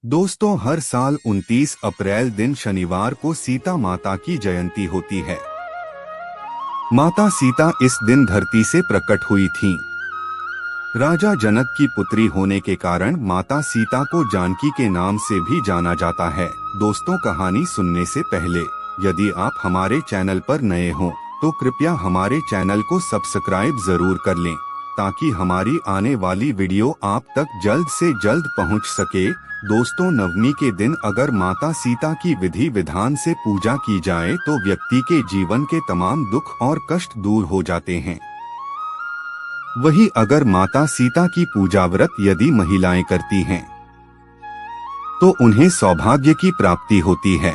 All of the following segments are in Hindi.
दोस्तों, हर साल 29 अप्रैल दिन शनिवार को सीता माता की जयंती होती है। माता सीता इस दिन धरती से प्रकट हुई थीं। राजा जनक की पुत्री होने के कारण माता सीता को जानकी के नाम से भी जाना जाता है। दोस्तों, कहानी सुनने से पहले यदि आप हमारे चैनल पर नए हों तो कृपया हमारे चैनल को सब्सक्राइब जरूर कर लें ताकि हमारी आने वाली वीडियो आप तक जल्द से जल्द पहुंच सके। दोस्तों, नवमी के दिन अगर माता सीता की विधि विधान से पूजा की जाए तो व्यक्ति के जीवन के तमाम दुख और कष्ट दूर हो जाते हैं। वही अगर माता सीता की पूजा व्रत यदि महिलाएं करती हैं तो उन्हें सौभाग्य की प्राप्ति होती है,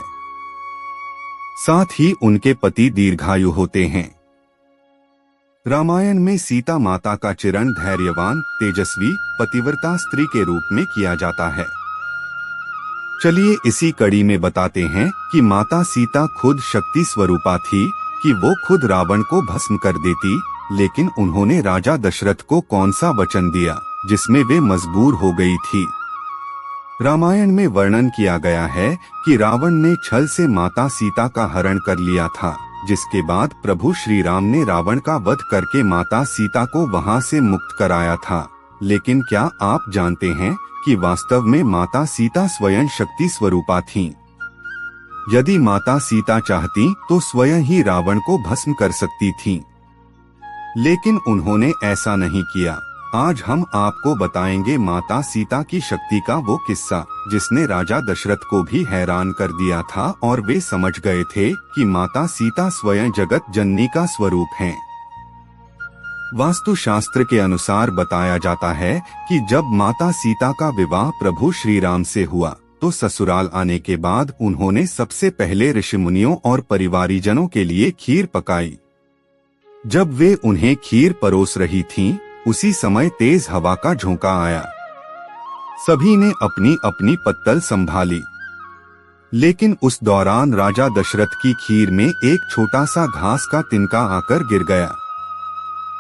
साथ ही उनके पति दीर्घायु होते हैं। रामायण में सीता माता का चित्रण धैर्यवान, तेजस्वी, पतिव्रता स्त्री के रूप में किया जाता है। चलिए इसी कड़ी में बताते हैं कि माता सीता खुद शक्ति स्वरूपा थी कि वो खुद रावण को भस्म कर देती, लेकिन उन्होंने राजा दशरथ को कौन सा वचन दिया जिसमें वे मजबूर हो गई थी। रामायण में वर्णन किया गया है कि रावण ने छल से माता सीता का हरण कर लिया था, जिसके बाद प्रभु श्री राम ने रावण का वध करके माता सीता को वहां से मुक्त कराया था। लेकिन क्या आप जानते हैं कि वास्तव में माता सीता स्वयं शक्ति स्वरूपा थीं? यदि माता सीता चाहती तो स्वयं ही रावण को भस्म कर सकती थीं, लेकिन उन्होंने ऐसा नहीं किया। आज हम आपको बताएंगे माता सीता की शक्ति का वो किस्सा जिसने राजा दशरथ को भी हैरान कर दिया था और वे समझ गए थे कि माता सीता स्वयं जगत जननी का स्वरूप हैं। वास्तु शास्त्र के अनुसार बताया जाता है कि जब माता सीता का विवाह प्रभु श्री राम से हुआ तो ससुराल आने के बाद उन्होंने सबसे पहले ऋषि मुनियों और परिवारीजनों के लिए खीर पकाई। जब वे उन्हें खीर परोस रही थीं, उसी समय तेज हवा का झोंका आया। सभी ने अपनी अपनी पत्तल संभाली, लेकिन उस दौरान राजा दशरथ की खीर में एक छोटा सा घास का तिनका आकर गिर गया।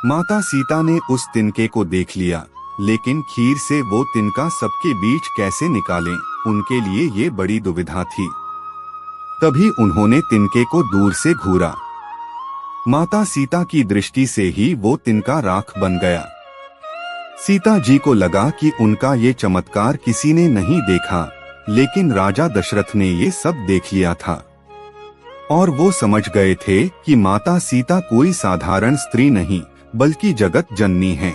माता सीता ने उस तिनके को देख लिया, लेकिन खीर से वो तिनका सबके बीच कैसे निकालें, उनके लिए ये बड़ी दुविधा थी। तभी उन्होंने तिनके को दूर से घूरा। माता सीता की दृष्टि से ही वो तिनका राख बन गया। सीता जी को लगा कि उनका ये चमत्कार किसी ने नहीं देखा, लेकिन राजा दशरथ ने ये सब देख लिया था और वो समझ गए थे कि माता सीता कोई साधारण स्त्री नहीं बल्कि जगत जननी है।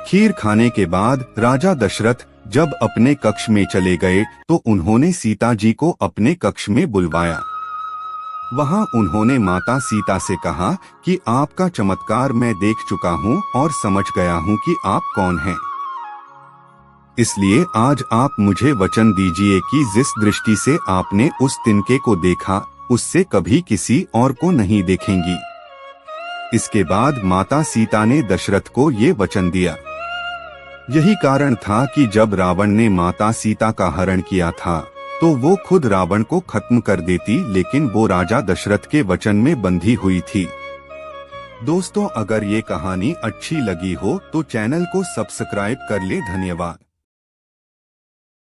खीर खाने के बाद राजा दशरथ जब अपने कक्ष में चले गए तो उन्होंने सीता जी को अपने कक्ष में बुलवाया। वहां उन्होंने माता सीता से कहा कि आपका चमत्कार मैं देख चुका हूं और समझ गया हूं कि आप कौन हैं। इसलिए आज आप मुझे वचन दीजिए कि जिस दृष्टि से आपने उस तिनके को देखा उससे कभी किसी और को नहीं देखेंगी। इसके बाद माता सीता ने दशरथ को ये वचन दिया। यही कारण था कि जब रावण ने माता सीता का हरण किया था तो वो खुद रावण को खत्म कर देती, लेकिन वो राजा दशरथ के वचन में बंधी हुई थी। दोस्तों, अगर ये कहानी अच्छी लगी हो तो चैनल को सब्सक्राइब कर ले। धन्यवाद।